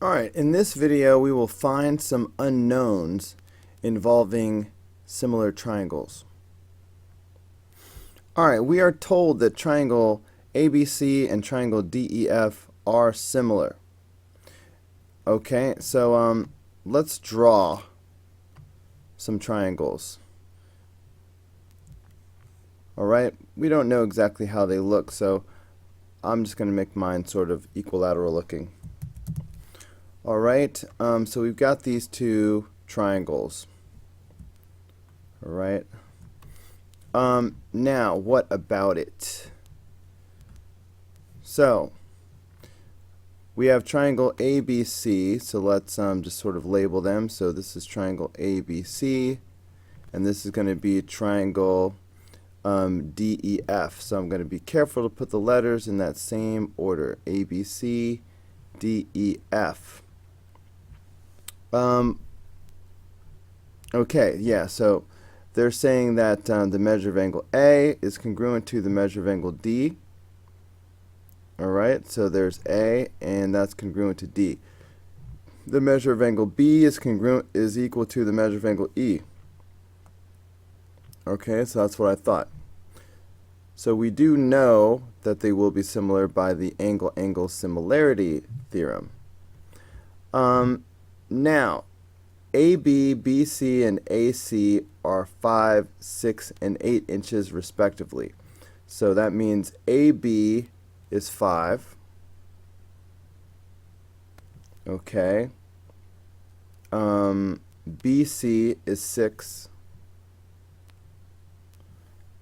Alright, in this video we will find some unknowns involving similar triangles. Alright, we are told that triangle ABC and triangle DEF are similar. Okay, so let's draw some triangles. Alright, we don't know exactly how they look, so I'm just going to make mine sort of equilateral looking. Alright, so we've got these two triangles. Alright. Now, what about it? So, we have triangle ABC, so let's just sort of label them. So this is triangle ABC, and this is going to be triangle DEF. So I'm going to be careful to put the letters in that same order. ABC, DEF. Okay, yeah, so they're saying that the measure of angle A is congruent to the measure of angle D. Alright, so there's A, and that's congruent to D. The measure of angle B is equal to the measure of angle E. Okay, so that's what I thought. So we do know that they will be similar by the angle-angle similarity theorem. Now, AB, BC, and AC are 5, 6, and 8 inches respectively. So that means AB is 5. Okay. BC is 6.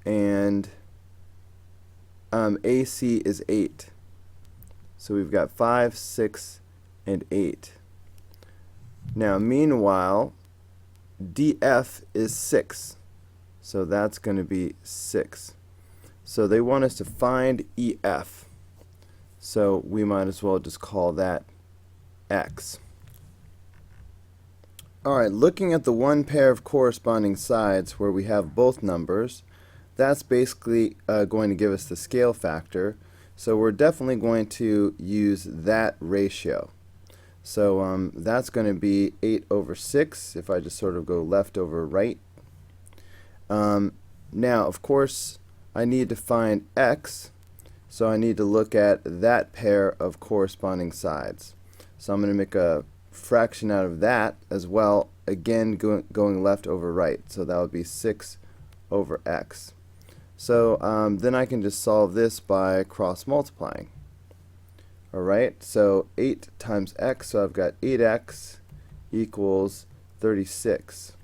And AC is 8. So we've got 5, 6, and 8. Now, meanwhile, DF is 6. So that's going to be 6. So they want us to find EF. So we might as well just call that X. Alright, looking at the one pair of corresponding sides where we have both numbers, that's basically going to give us the scale factor. So we're definitely going to use that ratio. So that's going to be 8 over 6 if I just sort of go left over right. Now, of course, I need to find X, so I need to look at that pair of corresponding sides. So I'm going to make a fraction out of that as well, again going left over right. So that would be 6 over X. So then I can just solve this by cross multiplying. Alright, so 8 times x, so I've got 8x equals 36.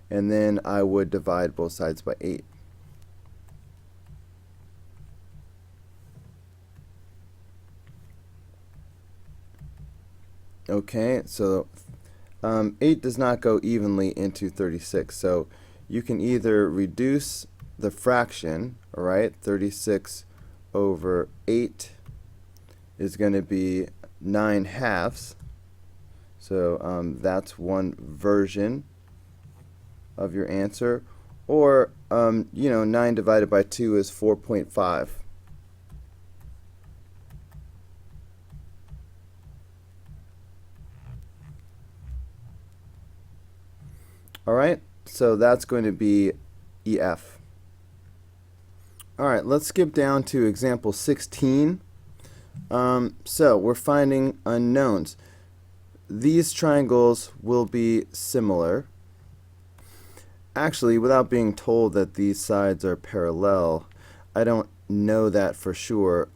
And then I would divide both sides by 8. Okay, so 8 does not go evenly into 36, so you can either reduce the fraction, alright, 36 over 8 is going to be 9 halves. So that's one version of your answer. Or, 9 divided by 2 is 4.5. Alright, so that's going to be EF. Alright, let's skip down to example 16. So we're finding unknowns. These triangles will be similar. Actually, without being told that these sides are parallel, I don't know that for sure,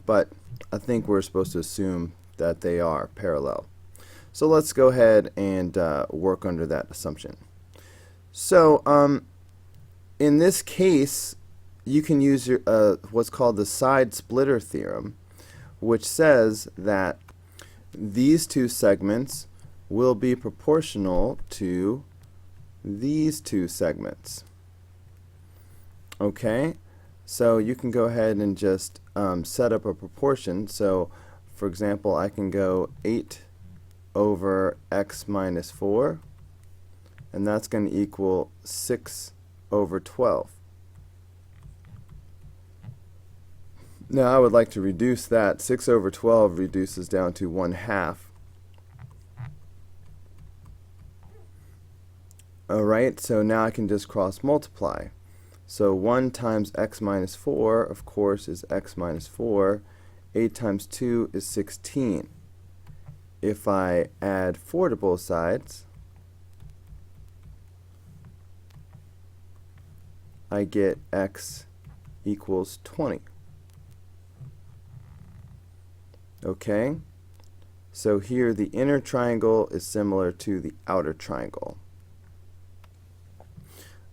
but I think we're supposed to assume that they are parallel. So let's go ahead and work under that assumption. So in this case, you can use your, what's called the side splitter theorem, which says that these two segments will be proportional to these two segments. Okay, so you can go ahead and just set up a proportion. So, for example, I can go 8 over x minus 4, and that's going to equal 6 over 12. Now I would like to reduce that. 6 over 12 reduces down to 1/2. Alright, so now I can just cross multiply. So 1 times x minus 4, of course, is x minus 4. 8 times 2 is 16. If I add 4 to both sides, I get x equals 20. Okay? So here the inner triangle is similar to the outer triangle.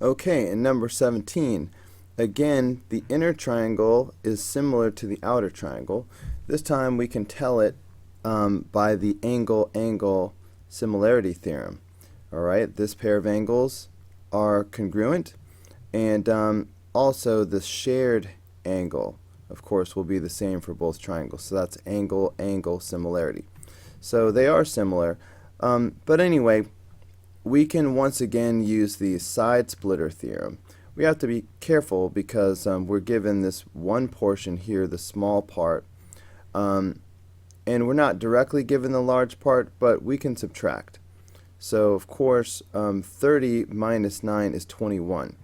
Okay, and number 17. Again, the inner triangle is similar to the outer triangle. This time we can tell it by the angle-angle similarity theorem. Alright, this pair of angles are congruent, and also the shared angle, of course, will be the same for both triangles. So that's angle-angle similarity. So they are similar, but anyway, we can once again use the side splitter theorem. We have to be careful because we're given this one portion here, the small part, and we're not directly given the large part, but we can subtract. So of course 30 minus 9 is 21.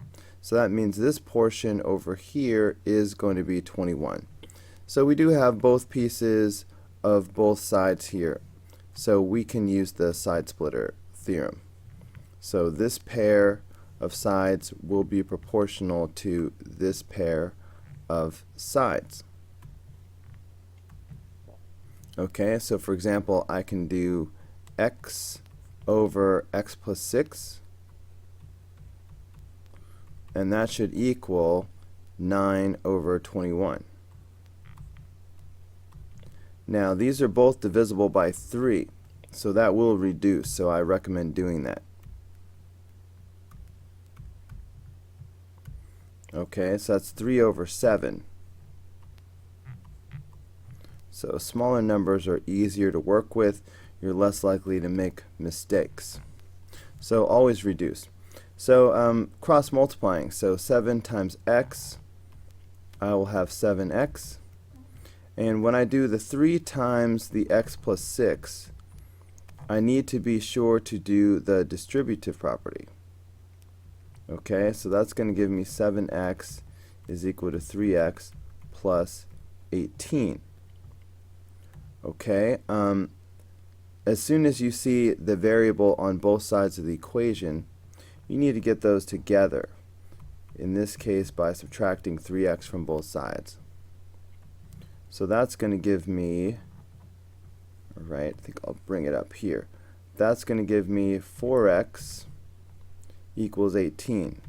So that means this portion over here is going to be 21. So we do have both pieces of both sides here. So we can use the side splitter theorem. So this pair of sides will be proportional to this pair of sides. Okay, so for example, I can do x over x plus 6, and that should equal 9 over 21. Now these are both divisible by 3, so that will reduce, so I recommend doing that. Okay, so that's 3 over 7. So smaller numbers are easier to work with. You're less likely to make mistakes. So always reduce. So cross multiplying. So 7 times x, I will have 7x. And when I do the 3 times the x plus 6, I need to be sure to do the distributive property. Okay, so that's going to give me 7x is equal to 3x plus 18. Okay, as soon as you see the variable on both sides of the equation, you need to get those together. In this case, by subtracting 3x from both sides. So that's going to give me, alright, I think I'll bring it up here. That's going to give me 4x equals 18.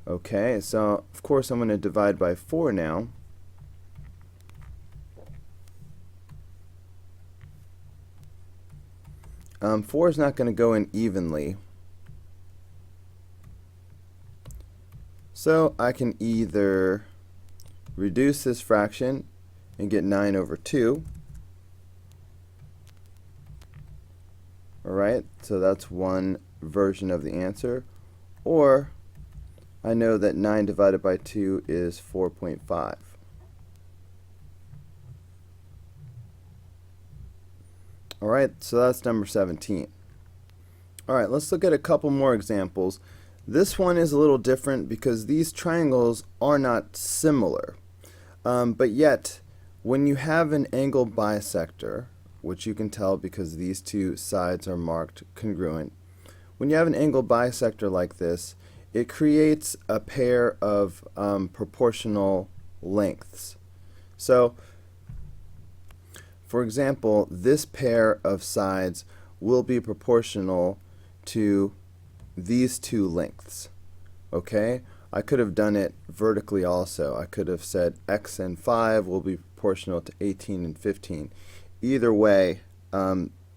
Okay, so of course I'm going to divide by 4 now. Four is not going to go in evenly. So I can either reduce this fraction and get 9 over 2. Alright, so that's one version of the answer. Or I know that 9 divided by 2 is 4.5. Alright, so that's number 17. Alright, let's look at a couple more examples. This one is a little different because these triangles are not similar. But yet, when you have an angle bisector, which you can tell because these two sides are marked congruent, when you have an angle bisector like this, it creates a pair of proportional lengths. So, for example, this pair of sides will be proportional to these two lengths. Okay? I could have done it vertically also. I could have said x and 5 will be proportional to 18 and 15. Either way,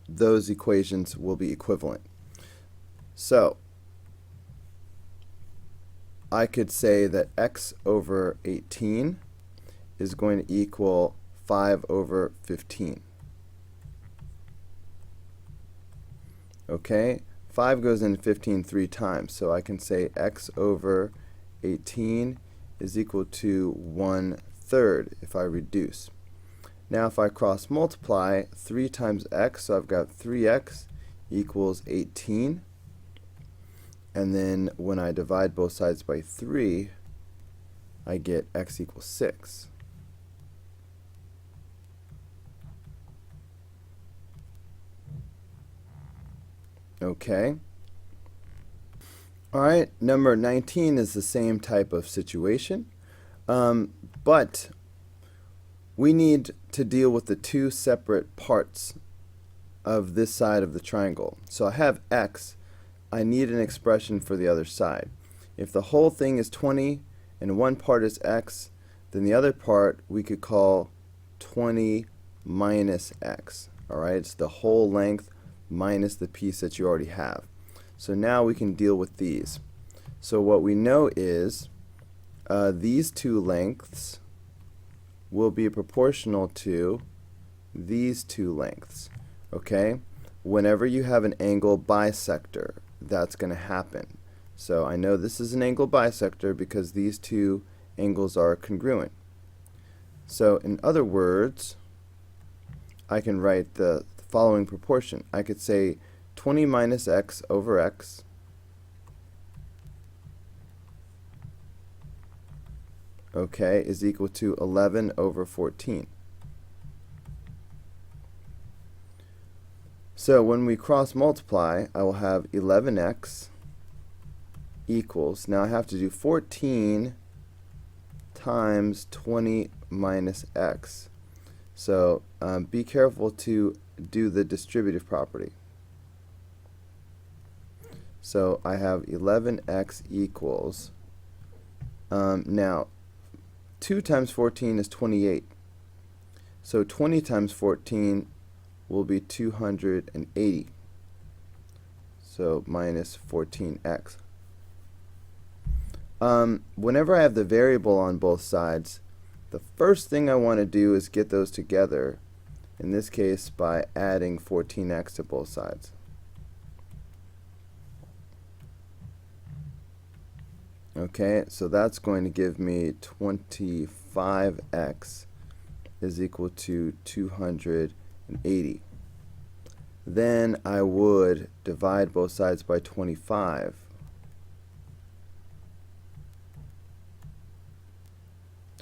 those equations will be equivalent. So, I could say that x over 18 is going to equal 5 over 15. Okay, 5 goes into 15 3 times, so I can say x over 18 is equal to 1/3 if I reduce. Now if I cross multiply, 3 times x, so I've got 3x equals 18. and then when I divide both sides by 3, I get x equals 6. Okay. Alright, number 19 is the same type of situation, but we need to deal with the two separate parts of this side of the triangle. So I have x, I need an expression for the other side. If the whole thing is 20 and one part is x, then the other part we could call 20 minus x. Alright, it's the whole length minus the piece that you already have. So now we can deal with these. So what we know is these two lengths will be proportional to these two lengths. Okay? Whenever you have an angle bisector, that's going to happen. So I know this is an angle bisector because these two angles are congruent. So in other words, I can write the following proportion. I could say 20 minus x over x is equal to 11 over 14. So when we cross multiply, I will have 11x equals, now I have to do 14 times 20 minus x. So be careful to do the distributive property. So I have 11x equals, now 2 times 14 is 28. So 20 times 14 will be 280. So minus 14x. Whenever I have the variable on both sides, the first thing I want to do is get those together, in this case by adding 14x to both sides. Okay, so that's going to give me 25x is equal to 280. Then I would divide both sides by 25.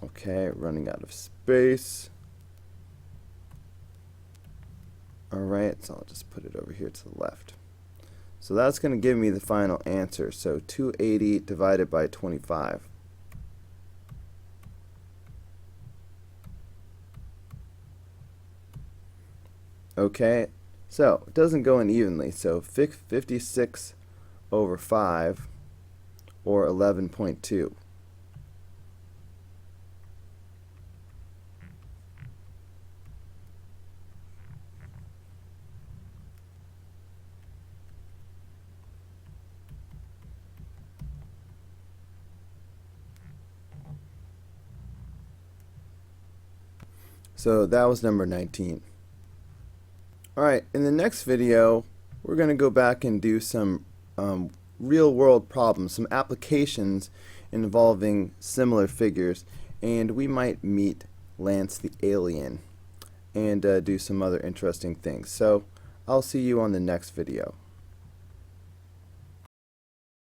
Okay, running out of space. Alright, so I'll just put it over here to the left. So that's going to give me the final answer. So 280 divided by 25. Okay, so it doesn't go in evenly. So 56 over 5, or 11.2. So that was number 19. Alright, in the next video, we're going to go back and do some real-world problems, some applications involving similar figures, and we might meet Lance the alien and do some other interesting things. So I'll see you on the next video.